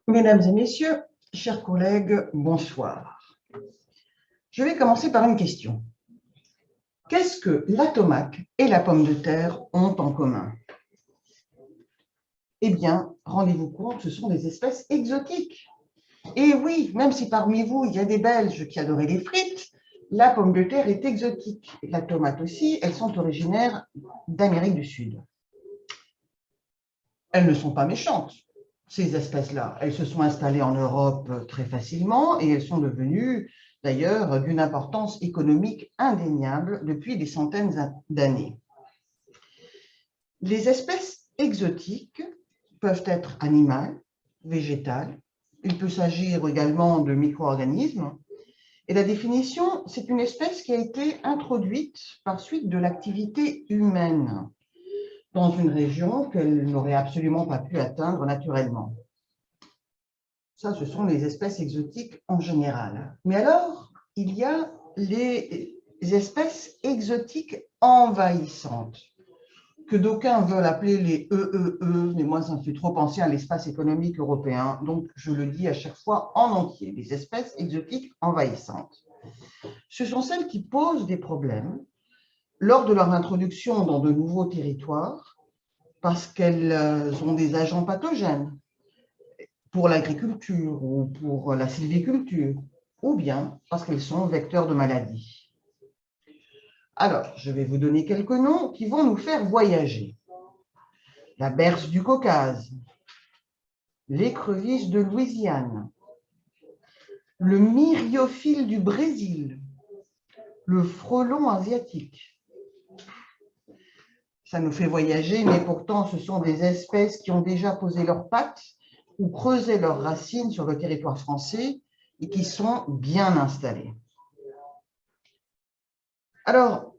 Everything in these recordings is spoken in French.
Mesdames et messieurs, chers collègues, bonsoir. Je vais commencer par une question. Qu'est-ce que la tomate et la pomme de terre ont en commun? Eh bien, rendez-vous compte, ce sont des espèces exotiques. Et oui, même si parmi vous, il y a des Belges qui adoraient les frites, la pomme de terre est exotique. La tomate aussi, elles sont originaires d'Amérique du Sud. Elles ne sont pas méchantes, ces espèces-là. Elles se sont installées en Europe très facilement et elles sont devenues d'ailleurs d'une importance économique indéniable depuis des centaines d'années. Les espèces exotiques peuvent être animales, végétales. Il peut s'agir également de micro-organismes. Et la définition, c'est une espèce qui a été introduite par suite de l'activité humaine dans une région qu'elle n'aurait absolument pas pu atteindre naturellement. Ça, ce sont les espèces exotiques en général. Mais alors, il y a les espèces exotiques envahissantes, que d'aucuns veulent appeler les EEE, mais moi, ça me fait trop penser à l'espace économique européen, donc je le dis à chaque fois en entier, les espèces exotiques envahissantes. Ce sont celles qui posent des problèmes lors de leur introduction dans de nouveaux territoires, parce qu'elles ont des agents pathogènes pour l'agriculture ou pour la sylviculture, ou bien parce qu'elles sont vecteurs de maladies. Alors, je vais vous donner quelques noms qui vont nous faire voyager. La berce du Caucase, l'écrevisse de Louisiane, le myriophile du Brésil, le frelon asiatique. Ça nous fait voyager, mais pourtant, ce sont des espèces qui ont déjà posé leurs pattes ou creusé leurs racines sur le territoire français et qui sont bien installées. Alors,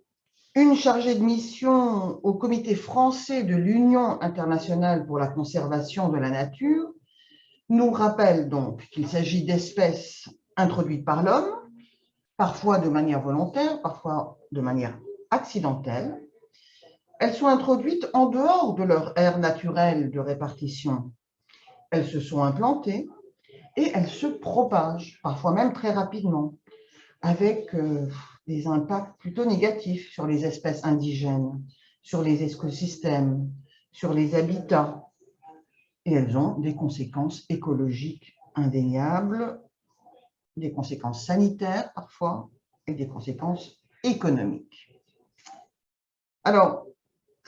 une chargée de mission au Comité français de l'Union internationale pour la conservation de la nature nous rappelle donc qu'il s'agit d'espèces introduites par l'homme, parfois de manière volontaire, parfois de manière accidentelle. Elles sont introduites en dehors de leur aire naturelle de répartition. Elles se sont implantées et elles se propagent, parfois même très rapidement, avec des impacts plutôt négatifs sur les espèces indigènes, sur les écosystèmes, sur les habitats. Et elles ont des conséquences écologiques indéniables, des conséquences sanitaires parfois, et des conséquences économiques. Alors,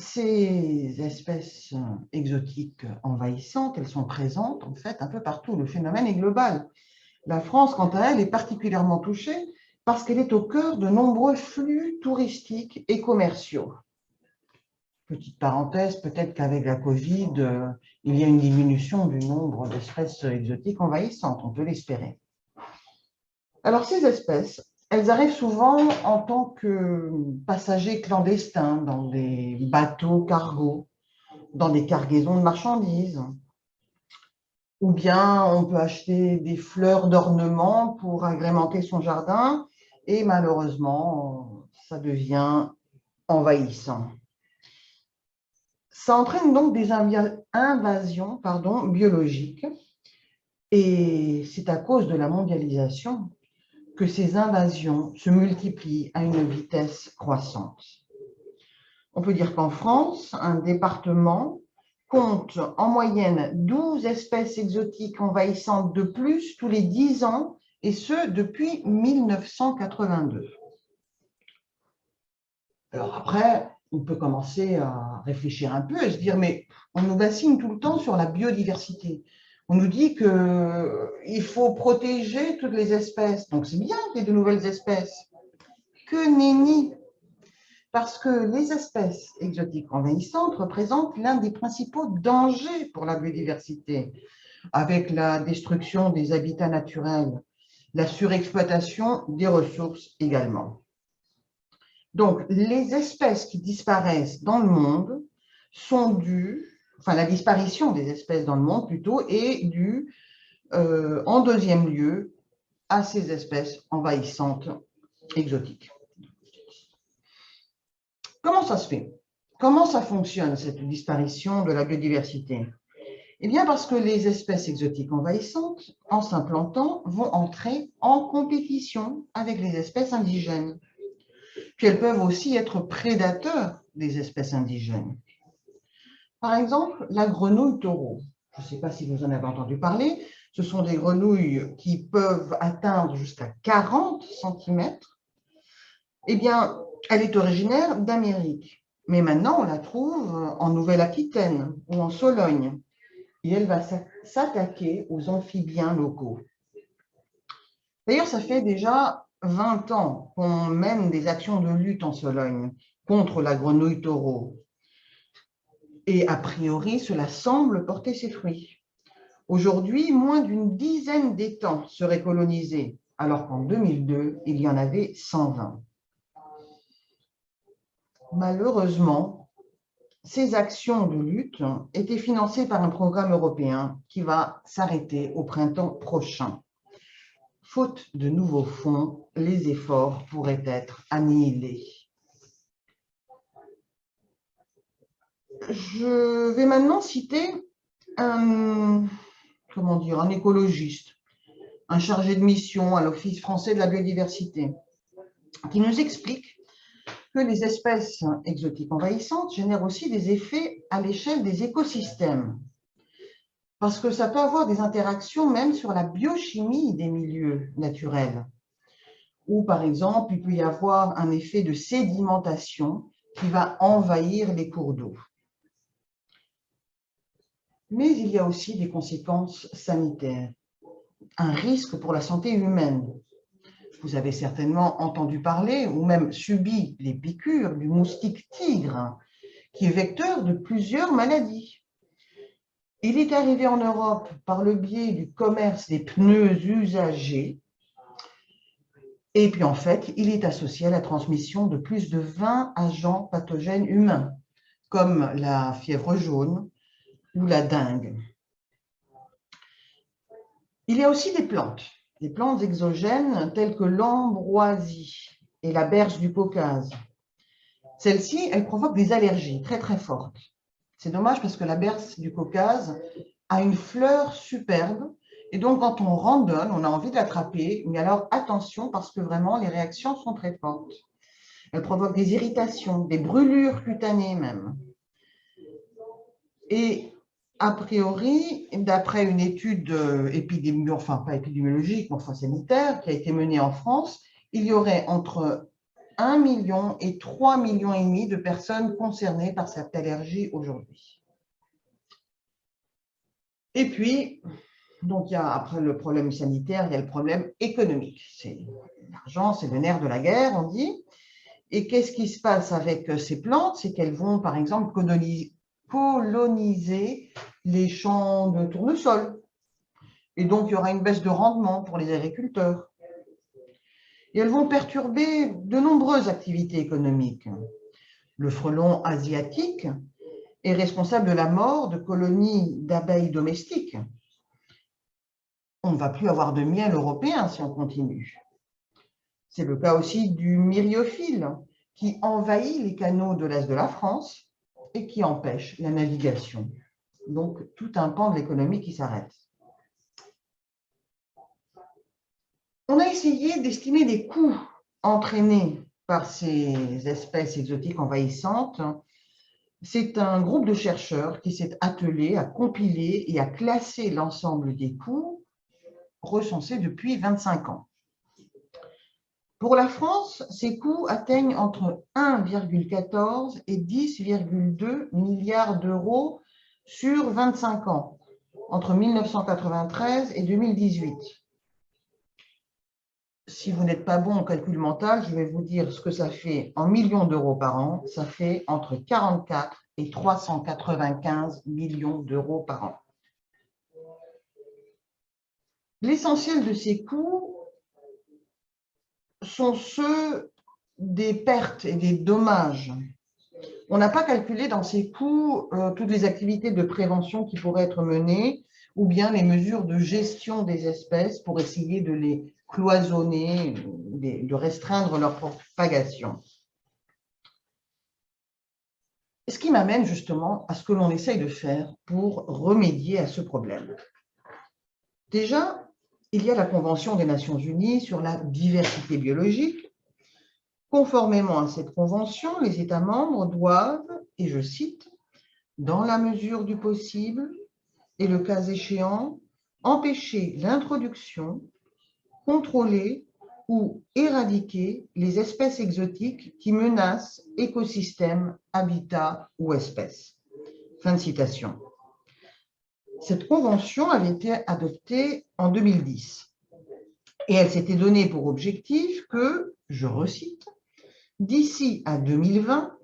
ces espèces exotiques envahissantes, elles sont présentes en fait un peu partout. Le phénomène est global. La France, quant à elle, est particulièrement touchée parce qu'elle est au cœur de nombreux flux touristiques et commerciaux. Petite parenthèse, peut-être qu'avec la Covid, il y a une diminution du nombre d'espèces exotiques envahissantes, on peut l'espérer. Alors, ces espèces, elles arrivent souvent en tant que passagers clandestins dans des bateaux cargos, dans des cargaisons de marchandises. Ou bien on peut acheter des fleurs d'ornement pour agrémenter son jardin et malheureusement, ça devient envahissant. Ça entraîne donc des invasions biologiques et c'est à cause de la mondialisation que ces invasions se multiplient à une vitesse croissante. On peut dire qu'en France, un département compte en moyenne 12 espèces exotiques envahissantes de plus tous les 10 ans, et ce, depuis 1982. Alors après, on peut commencer à réfléchir un peu et se dire, mais on nous bassine tout le temps sur la biodiversité. On nous dit qu'il faut protéger toutes les espèces. Donc c'est bien qu'il y ait de nouvelles espèces. Que nenni! Parce que les espèces exotiques envahissantes représentent l'un des principaux dangers pour la biodiversité, avec la destruction des habitats naturels, la surexploitation des ressources également. Donc, les espèces qui disparaissent dans le monde sont dues, enfin la disparition des espèces dans le monde plutôt, est due en deuxième lieu à ces espèces envahissantes exotiques. Comment ça se fait? Comment ça fonctionne, cette disparition de la biodiversité? Eh bien, parce que les espèces exotiques envahissantes, en s'implantant, vont entrer en compétition avec les espèces indigènes. Puis elles peuvent aussi être prédateurs des espèces indigènes. Par exemple, la grenouille taureau. Je ne sais pas si vous en avez entendu parler. Ce sont des grenouilles qui peuvent atteindre jusqu'à 40 centimètres. Eh bien, elle est originaire d'Amérique. Mais maintenant, on la trouve en Nouvelle-Aquitaine ou en Sologne. Et elle va s'attaquer aux amphibiens locaux. D'ailleurs, ça fait déjà 20 ans qu'on mène des actions de lutte en Sologne contre la grenouille taureau. Et a priori, cela semble porter ses fruits. Aujourd'hui, moins d'une dizaine d'étangs seraient colonisés, alors qu'en 2002, il y en avait 120. Malheureusement, ces actions de lutte étaient financées par un programme européen qui va s'arrêter au printemps prochain. Faute de nouveaux fonds, les efforts pourraient être annihilés. Je vais maintenant citer un écologiste, un chargé de mission à l'Office français de la biodiversité, qui nous explique que les espèces exotiques envahissantes génèrent aussi des effets à l'échelle des écosystèmes, parce que ça peut avoir des interactions même sur la biochimie des milieux naturels, ou par exemple, il peut y avoir un effet de sédimentation qui va envahir les cours d'eau. Mais il y a aussi des conséquences sanitaires, un risque pour la santé humaine. Vous avez certainement entendu parler ou même subi les piqûres du moustique tigre, qui est vecteur de plusieurs maladies. Il est arrivé en Europe par le biais du commerce des pneus usagés. Et puis en fait, il est associé à la transmission de plus de 20 agents pathogènes humains, comme la fièvre jaune ou la dengue. Il y a aussi des plantes exogènes telles que l'ambroisie et la berce du Caucase. Celles-ci, elles provoquent des allergies très très fortes. C'est dommage parce que la berce du Caucase a une fleur superbe et donc quand on randonne, on a envie de l'attraper, mais alors attention parce que vraiment les réactions sont très fortes. Elles provoquent des irritations, des brûlures cutanées même. Et a priori, d'après une étude pas épidémiologique, mais enfin sanitaire, qui a été menée en France, il y aurait entre 1 million et 3,5 millions de personnes concernées par cette allergie aujourd'hui. Et puis, donc après le problème sanitaire, il y a le problème économique. L'argent, c'est le nerf de la guerre, on dit. Et qu'est-ce qui se passe avec ces plantes? C'est qu'elles vont, par exemple, coloniser les champs de tournesol. Et donc, il y aura une baisse de rendement pour les agriculteurs. Et elles vont perturber de nombreuses activités économiques. Le frelon asiatique est responsable de la mort de colonies d'abeilles domestiques. On ne va plus avoir de miel européen si on continue. C'est le cas aussi du myriophile qui envahit les canaux de l'Est de la France et qui empêche la navigation. Donc, tout un pan de l'économie qui s'arrête. On a essayé d'estimer les coûts entraînés par ces espèces exotiques envahissantes. C'est un groupe de chercheurs qui s'est attelé à compiler et à classer l'ensemble des coûts recensés depuis 25 ans. Pour la France, ces coûts atteignent entre 1,14 et 10,2 milliards d'euros sur 25 ans, entre 1993 et 2018. Si vous n'êtes pas bon en calcul mental, je vais vous dire ce que ça fait en millions d'euros par an. Ça fait entre 44 et 395 millions d'euros par an. L'essentiel de ces coûts sont ceux des pertes et des dommages. On n'a pas calculé dans ces coûts toutes les activités de prévention qui pourraient être menées ou bien les mesures de gestion des espèces pour essayer de les cloisonner, de restreindre leur propagation. Ce qui m'amène justement à ce que l'on essaye de faire pour remédier à ce problème. Déjà, il y a la Convention des Nations Unies sur la diversité biologique. Conformément à cette convention, les États membres doivent, et je cite, « dans la mesure du possible et le cas échéant, empêcher l'introduction, contrôler ou éradiquer les espèces exotiques qui menacent écosystèmes, habitats ou espèces. » Fin de citation. Cette convention avait été adoptée en 2010 et elle s'était donnée pour objectif que, je recite, « d'ici à 2020,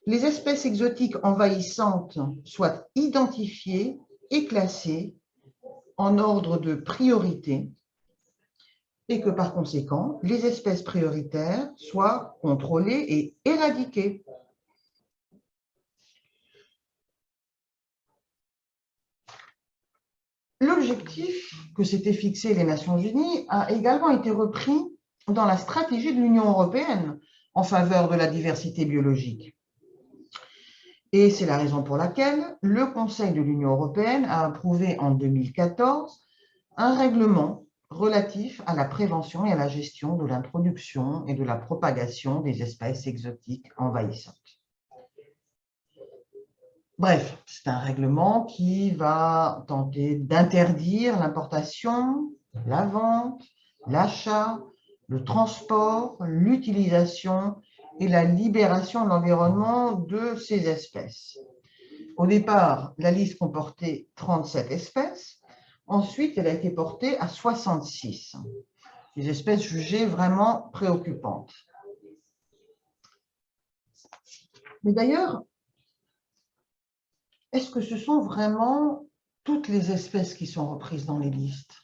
les espèces exotiques envahissantes soient identifiées et classées en ordre de priorité et que par conséquent, les espèces prioritaires soient contrôlées et éradiquées. » L'objectif que s'étaient fixé les Nations Unies a également été repris dans la stratégie de l'Union européenne en faveur de la diversité biologique. Et c'est la raison pour laquelle le Conseil de l'Union européenne a approuvé en 2014 un règlement relatif à la prévention et à la gestion de l'introduction et de la propagation des espèces exotiques envahissantes. Bref, c'est un règlement qui va tenter d'interdire l'importation, la vente, l'achat, le transport, l'utilisation et la libération de l'environnement de ces espèces. Au départ, la liste comportait 37 espèces. Ensuite, elle a été portée à 66, des espèces jugées vraiment préoccupantes. Mais d'ailleurs, est-ce que ce sont vraiment toutes les espèces qui sont reprises dans les listes?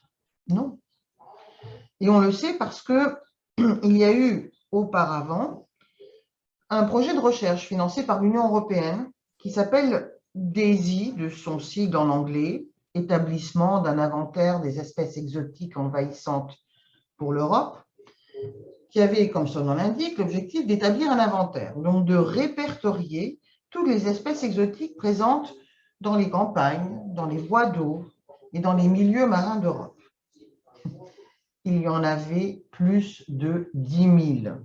Non. Et on le sait parce qu'il y a eu auparavant un projet de recherche financé par l'Union européenne qui s'appelle DAISY, de son sigle en anglais, Établissement d'un inventaire des espèces exotiques envahissantes pour l'Europe, qui avait, comme son nom l'indique, l'objectif d'établir un inventaire, donc de répertorier toutes les espèces exotiques présentes dans les campagnes, dans les voies d'eau et dans les milieux marins d'Europe. Il y en avait plus de 10 000.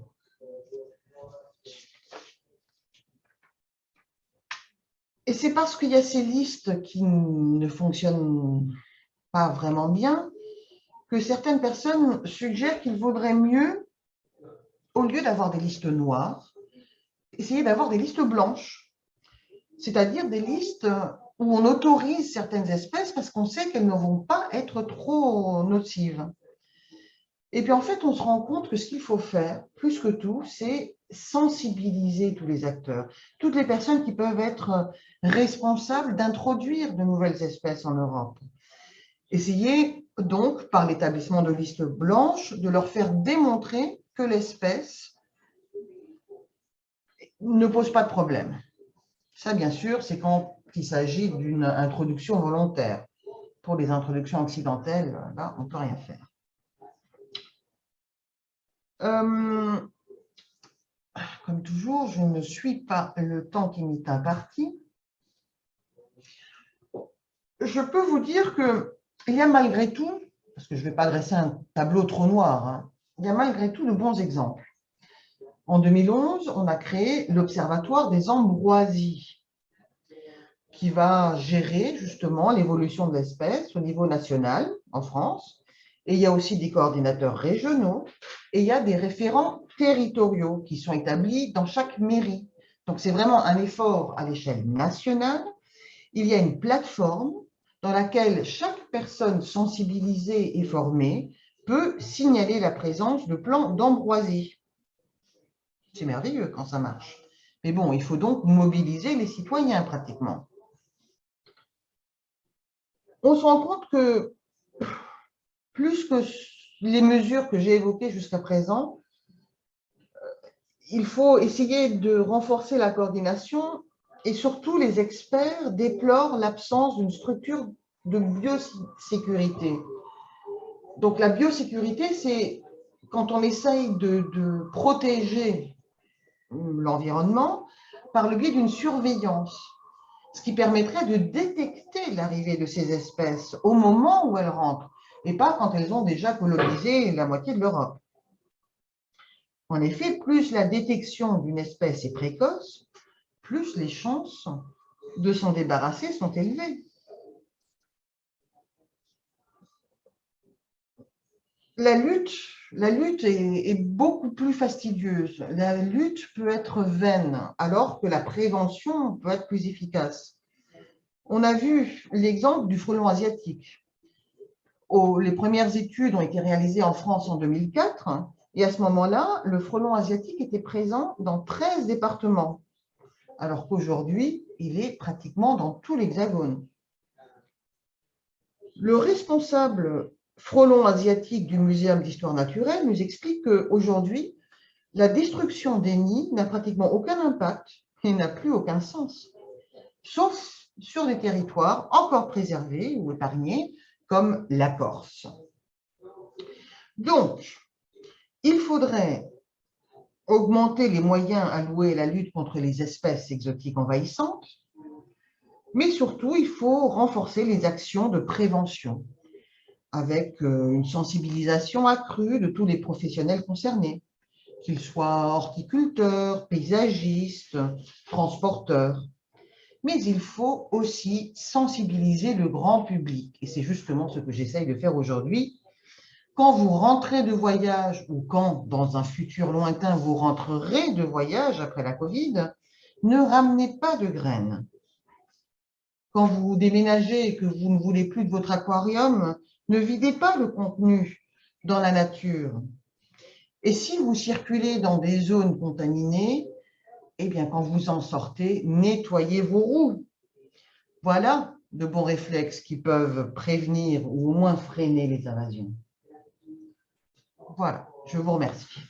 Et c'est parce qu'il y a ces listes qui ne fonctionnent pas vraiment bien que certaines personnes suggèrent qu'il vaudrait mieux, au lieu d'avoir des listes noires, essayer d'avoir des listes blanches, c'est-à-dire des listes où on autorise certaines espèces parce qu'on sait qu'elles ne vont pas être trop nocives. Et puis en fait, on se rend compte que ce qu'il faut faire, plus que tout, c'est sensibiliser tous les acteurs, toutes les personnes qui peuvent être responsables d'introduire de nouvelles espèces en Europe. Essayer donc, par l'établissement de listes blanches, de leur faire démontrer que l'espèce ne pose pas de problème. Ça, bien sûr, c'est quand il s'agit d'une introduction volontaire. Pour les introductions accidentelles, là, on ne peut rien faire. Comme toujours, je ne suis pas le temps qui m'est imparti. Je peux vous dire qu'il y a malgré tout, parce que je ne vais pas dresser un tableau trop noir, hein, il y a malgré tout de bons exemples. En 2011, on a créé l'Observatoire des ambroisies, qui va gérer justement l'évolution de l'espèce au niveau national en France. Et il y a aussi des coordinateurs régionaux et il y a des référents territoriaux qui sont établis dans chaque mairie. Donc, c'est vraiment un effort à l'échelle nationale. Il y a une plateforme dans laquelle chaque personne sensibilisée et formée peut signaler la présence de plants d'ambroisie. C'est merveilleux quand ça marche. Mais bon, il faut donc mobiliser les citoyens pratiquement. On se rend compte que plus que les mesures que j'ai évoquées jusqu'à présent, il faut essayer de renforcer la coordination et surtout les experts déplorent l'absence d'une structure de biosécurité. Donc la biosécurité, c'est quand on essaye de protéger l'environnement par le biais d'une surveillance, ce qui permettrait de détecter l'arrivée de ces espèces au moment où elles rentrent, et pas quand elles ont déjà colonisé la moitié de l'Europe. En effet, plus la détection d'une espèce est précoce, plus les chances de s'en débarrasser sont élevées. La lutte est beaucoup plus fastidieuse. La lutte peut être vaine, alors que la prévention peut être plus efficace. On a vu l'exemple du frelon asiatique. Les premières études ont été réalisées en France en 2004, et à ce moment-là, le frelon asiatique était présent dans 13 départements, alors qu'aujourd'hui, il est pratiquement dans tout l'Hexagone. Le responsable frelon asiatique du Muséum d'histoire naturelle nous explique qu'aujourd'hui, la destruction des nids n'a pratiquement aucun impact et n'a plus aucun sens, sauf sur des territoires encore préservés ou épargnés, comme la Corse. Donc, il faudrait augmenter les moyens alloués à la lutte contre les espèces exotiques envahissantes, mais surtout, il faut renforcer les actions de prévention avec une sensibilisation accrue de tous les professionnels concernés, qu'ils soient horticulteurs, paysagistes, transporteurs. Mais il faut aussi sensibiliser le grand public. Et c'est justement ce que j'essaye de faire aujourd'hui. Quand vous rentrez de voyage ou quand, dans un futur lointain, vous rentrerez de voyage après la Covid, ne ramenez pas de graines. Quand vous déménagez et que vous ne voulez plus de votre aquarium, ne videz pas le contenu dans la nature. Et si vous circulez dans des zones contaminées, eh bien, quand vous en sortez, nettoyez vos roues. Voilà de bons réflexes qui peuvent prévenir ou au moins freiner les invasions. Voilà, je vous remercie.